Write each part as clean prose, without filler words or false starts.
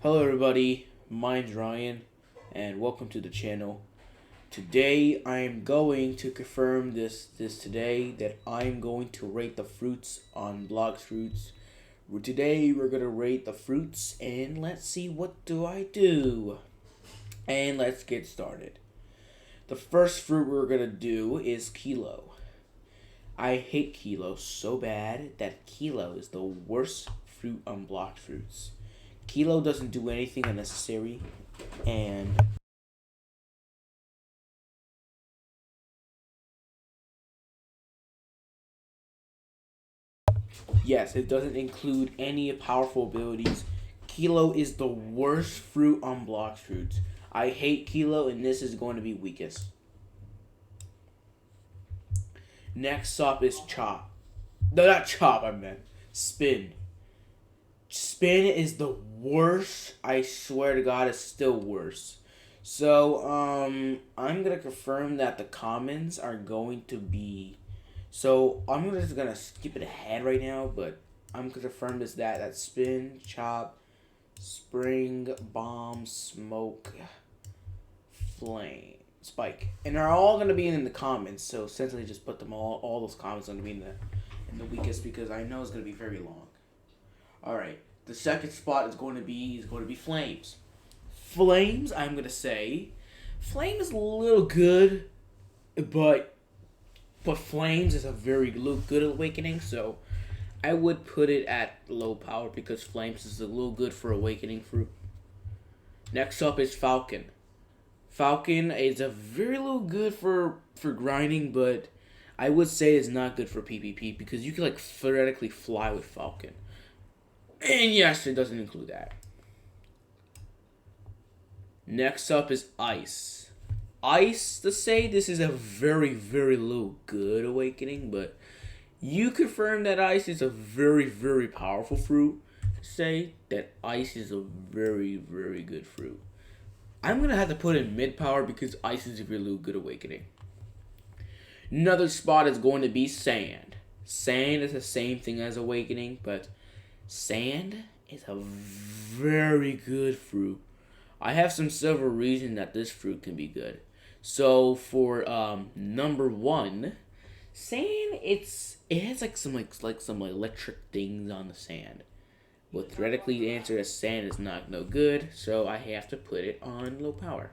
Hello everybody, mine's Ryan, and welcome to the channel. Today I am going to confirm this today that I'm going to rate the fruits on Blox Fruits. Today we're going to rate the fruits and let's see what do I do. And let's get started. The first fruit we're going to do is Kilo. I hate Kilo so bad that Kilo is the worst fruit on Blox Fruits. Kilo doesn't do anything unnecessary, and yes, it doesn't include any powerful abilities. Kilo is the worst fruit on Blox Fruits. I hate Kilo, and this is going to be weakest. Next up is Chop. No, not Chop, I meant Spin. Spin is the worst. I swear to God, it's still worse. So, I'm gonna confirm that the commons are going to be. So I'm just gonna skip it ahead right now, but I'm gonna confirm this that Spin, Chop, Spring, Bomb, Smoke, Flame, Spike, and they're all gonna be in the comments. So essentially, just put them all those comments are gonna be in the weakest because I know it's gonna be very long. All right, the second spot is going to be Flames. Flames, I'm gonna say, Flame is a little good, but Flames is a very good awakening. So I would put it at low power because Flames is a little good for awakening fruit. Next up is Falcon. Falcon is a very little good for grinding, but I would say it's not good for PvP because you can like theoretically fly with Falcon. And yes, it doesn't include that. Next up is Ice. Ice, to say this is a very little good awakening, but you confirm that Ice is a very powerful fruit. Say that Ice is a very good fruit. I'm gonna have to put in mid power because Ice is a really good awakening. Another spot is going to be Sand. Sand is the same thing as awakening, but Sand is a very good fruit. I have some several reasons that this fruit can be good. So for number one, sand it has like some electric things on the sand. But theoretically, the answer is sand is not no good, so I have to put it on low power.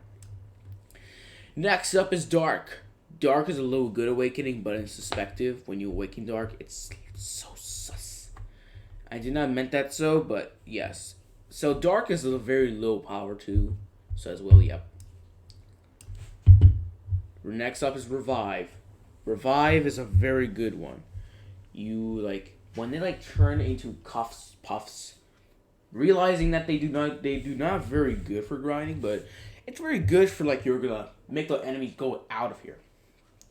Next up is Dark. Dark is a little good awakening, but it's suspective. When you awaken Dark, it's so sus. I did not meant that so, but yes. So Dark is a very low power too. So as well, yep. Next up is Revive. Revive is a very good one. You like when they like turn into puffs, realizing that they do not very good for grinding, but it's very good for like you're gonna make the enemies go out of here.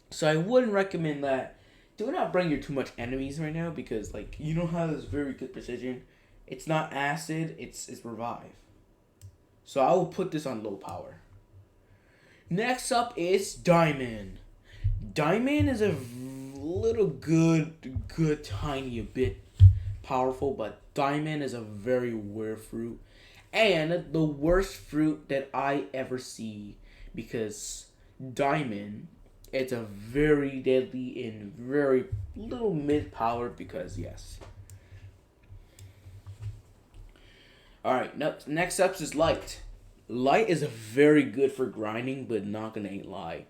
So I wouldn't recommend that. Do not bring your too much enemies right now because like you don't have this very good precision. It's not acid, it's revive. So I will put this on low power. Next up is Diamond. Diamond is a little good tiny bit powerful, but Diamond is a very weird fruit. And the worst fruit that I ever see because Diamond it's a very deadly and very little mid power because yes. Alright, next up is Light. Light is a very good for grinding, but not gonna ain't lie.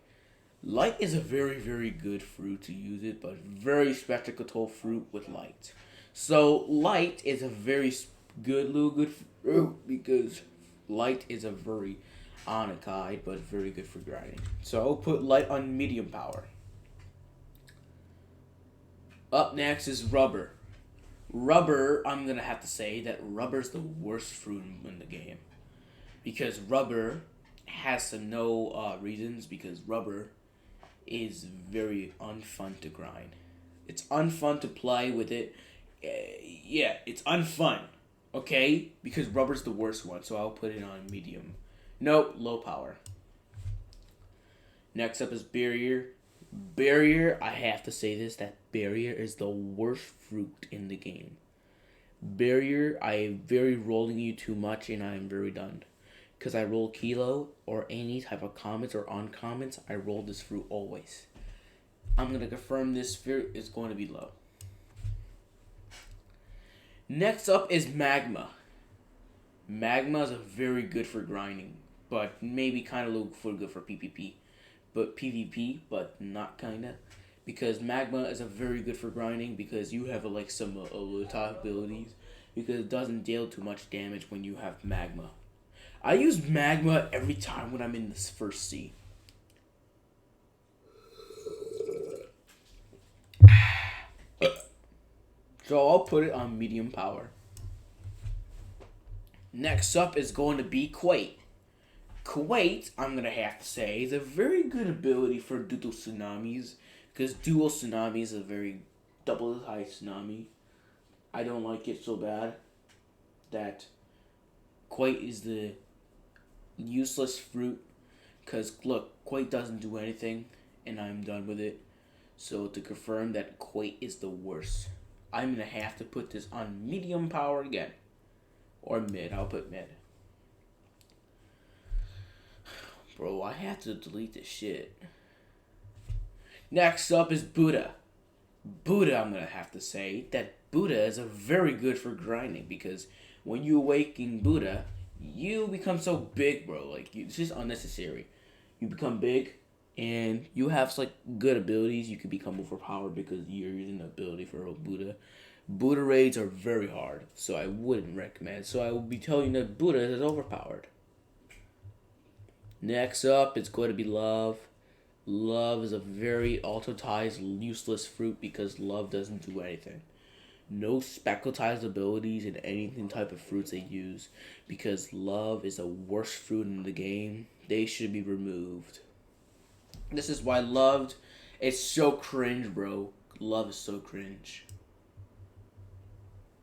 Light is a very good fruit to use it, but very spectacle fruit with light. So light is a very good fruit because light is a very on a guide, but very good for grinding. So I'll put light on medium power. Up next is Rubber. Rubber, I'm gonna have to say that Rubber is the worst fruit in the game because Rubber has to know reasons because Rubber is very unfun to grind. It's unfun to play with it. Yeah, it's unfun. Okay, because Rubber's the worst one, so I'll put it on medium. Nope, low power. Next up is Barrier. Barrier, I have to say this that Barrier is the worst fruit in the game. Barrier, I am very rolling you too much and I am very done. Because I roll Kilo or any type of comments or uncommons, I roll this fruit always. I'm going to confirm this fruit is going to be low. Next up is Magma. Magma is a very good for grinding, but maybe kind of look for good for PvP. But PvP, but not kinda. Because Magma is a very good for grinding because you have like some top abilities. Because it doesn't deal too much damage when you have Magma. I use Magma every time when I'm in this first sea. So I'll put it on medium power. Next up is going to be Quake. Quake, I'm going to have to say, is a very good ability for dual tsunamis. Because dual tsunami is a very double the high tsunami. I don't like it so bad that Quake is the useless fruit. Because look, Quake doesn't do anything and I'm done with it. So to confirm that Quake is the worst, I'm going to have to put this on medium power again. Or mid, I'll put mid. Bro, I have to delete this shit. Next up is Buddha. Buddha, I'm going to have to say that Buddha is a very good for grinding because when you awaken Buddha, you become so big, bro. Like, it's just unnecessary. You become big and you have like good abilities. You can become overpowered because you're using the ability for Buddha. Buddha raids are very hard, so I wouldn't recommend. So I will be telling you that Buddha is overpowered. Next up, it's going to be Love. Love is a very autotized, useless fruit because Love doesn't do anything. No spectratized abilities in anything type of fruits they use because Love is the worst fruit in the game. They should be removed. This is why Loved, it's so cringe, bro. Love is so cringe.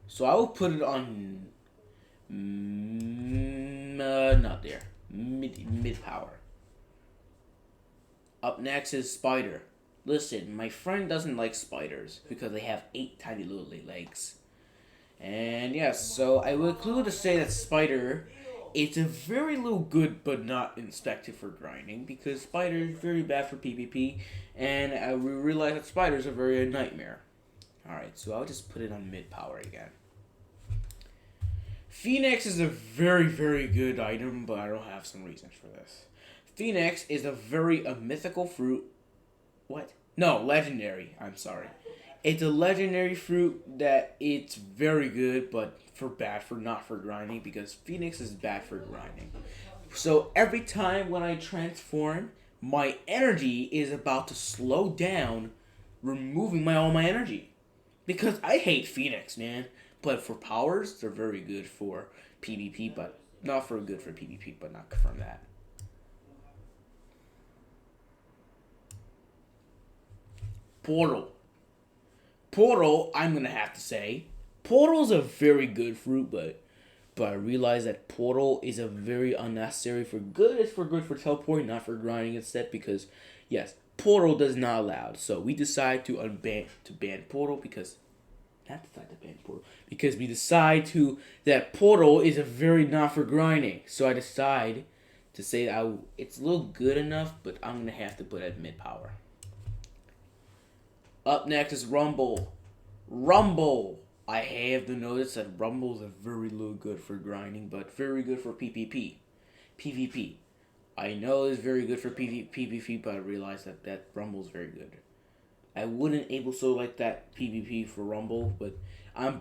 So I will put it on not there. Mid power. Up next is Spider. Listen, my friend doesn't like spiders because they have 8 tiny little legs. And yes, so I will include to say that Spider, it's a very little good but not inspected for grinding because Spider is very bad for PvP and we realize that spiders are very a nightmare. Alright, so I'll just put it on mid power again. Phoenix is a very, very good item, but I don't have some reasons for this. Phoenix is a mythical fruit. What? No, legendary. I'm sorry. It's a legendary fruit that it's very good, but not for grinding, because Phoenix is bad for grinding. So every time when I transform, my energy is about to slow down, removing all my energy. Because I hate Phoenix, man. But for powers, they're very good for PvP, but not for good for PvP, but not confirm that. Portal. Portal, I'm gonna have to say, Portal's a very good fruit, but I realize that Portal is a very unnecessary for good. It's for good for teleporting, not for grinding instead, because yes, Portal does not allow. So we decide to ban Portal because we decide that Portal is a very not for grinding. So I decide to say that it's a little good enough, but I'm gonna have to put it at mid power. Up next is Rumble. Rumble. I have to notice that Rumble is a very little good for grinding, but very good for PvP. PvP. I know it's very good for PvP, but I realize that Rumble is very good. I wouldn't able so like that PvP for Rumble, but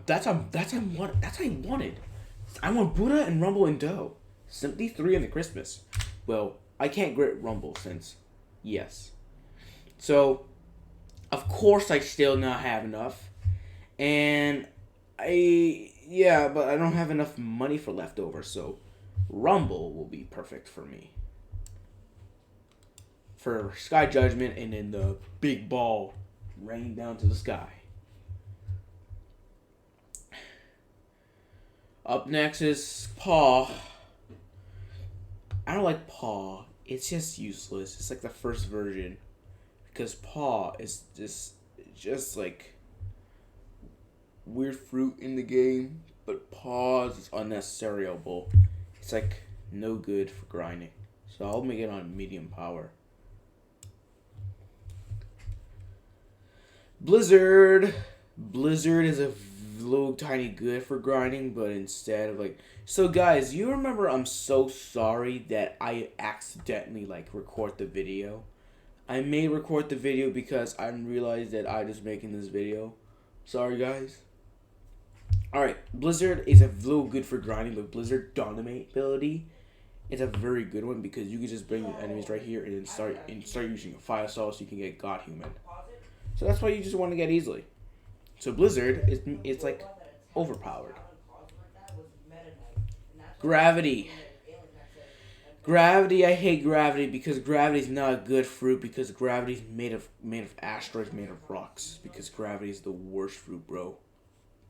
that's what I wanted. I want Buddha and Rumble and Dough. Simply 3 in the Christmas. Well, I can't get Rumble since yes. So of course I still not have enough. And but I don't have enough money for leftover, so Rumble will be perfect for me. For Sky Judgment and then the big ball rain down to the sky. Up next is Paw. I don't like Paw. It's just useless. It's like the first version. Because Paw is just like weird fruit in the game, but pause is unnecessary-able. It's like no good for grinding. So I'll make it on medium power. Blizzard. Blizzard is a little tiny good for grinding, but instead of like... So guys, you remember I'm so sorry that I accidentally like record the video. I may record the video because I realized that I was making this video. Sorry guys. Alright, Blizzard is a little good for grinding, but Blizzard Dominate ability is a very good one because you can just bring the enemies right here and then start using a fire assault so you can get God Human. So that's why you just want to get easily. So Blizzard it's like overpowered. Gravity. Gravity, I hate gravity because gravity is not a good fruit because gravity is made of asteroids, made of rocks. Because gravity is the worst fruit, bro.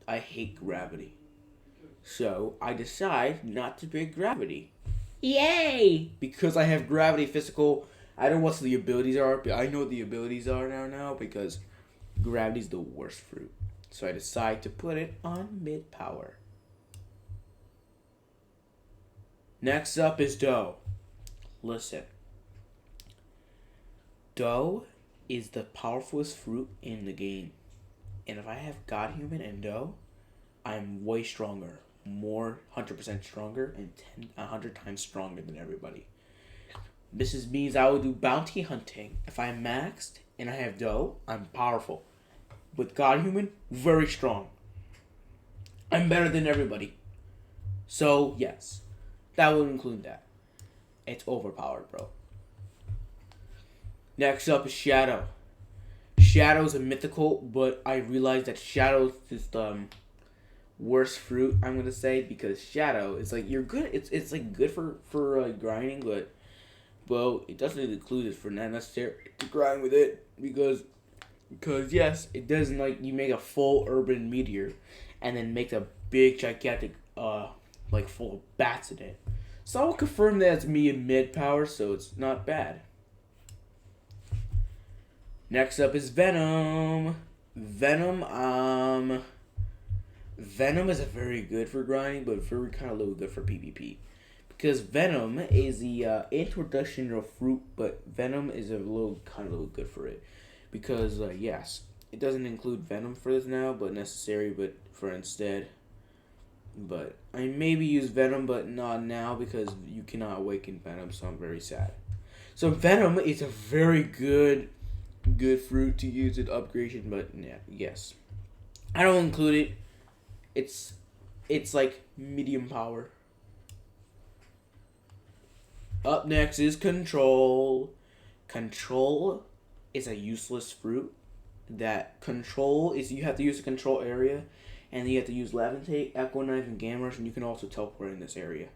I hate gravity. So I decide not to pick gravity. Yay! Because I have gravity physical. I don't know what the abilities are, but I know what the abilities are now because gravity is the worst fruit. So I decide to put it on mid power. Next up is Dough. Listen. Dough is the powerfulest fruit in the game. And if I have God Human and Dough, I'm way stronger. More 100% stronger and 100 times stronger than everybody. This means I will do bounty hunting. If I'm maxed and I have Dough, I'm powerful. With God Human, very strong. I'm better than everybody. So, yes. That will include that. It's overpowered, bro. Next up is Shadow. Shadow is a mythical, but I realized that Shadow is the worst fruit, I'm gonna say, because Shadow is like, you're good. It's like good for grinding, but well, it doesn't include it for not necessary to grind with it because yes, it doesn't like you make a full urban meteor and then make a big gigantic like full of bats in it. So I'll confirm that it's me in mid power, so it's not bad. Next up is Venom. Venom is a very good for grinding, but very kind of little good for PvP. Because Venom is the introduction of fruit, but Venom is a little good for it. Because yes, it doesn't include Venom for this now, but necessary, but for instead. But I maybe use Venom, but not now because you cannot awaken Venom, so I'm very sad. So Venom is a very good fruit to use at upgradation, but yeah, yes. I don't include it. It's like medium power. Up next is Control. Control is a useless fruit. That Control is you have to use a control area. And you have to use Levitate, Echo Knife, and Gamma Rush, and you can also teleport in this area.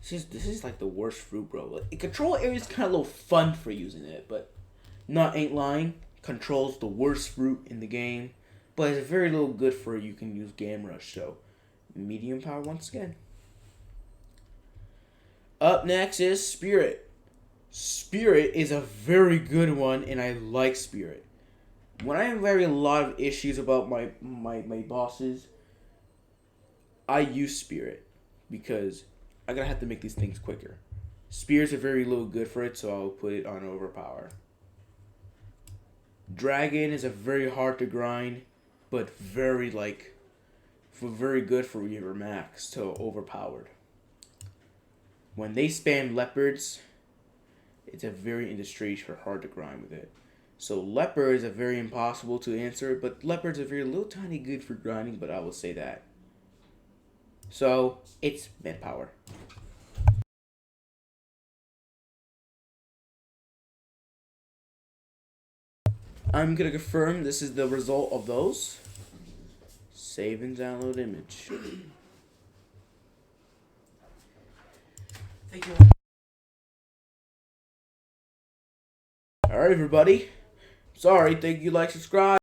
This is like the worst fruit, bro. Like, control area is kind of a little fun for using it, but ain't lying. Control's the worst fruit in the game, but it's very little good for you can use Gamma Rush. So medium power once again. Up next is Spirit. Spirit is a very good one, and I like Spirit. When I have a lot of issues about my bosses, I use Spirit because I'm gonna have to make these things quicker. Spears are very little good for it, so I'll put it on overpower. Dragon is a very hard to grind, but very good for your max to overpowered. When they spam leopards, it's a very industry for hard to grind with it. So leopards are very impossible to answer, but leopards are very little tiny good for grinding, but I will say that. So it's mid power. I'm gonna confirm this is the result of those. Save and download image. Thank you. Alright everybody. Sorry, thank you, like, subscribe.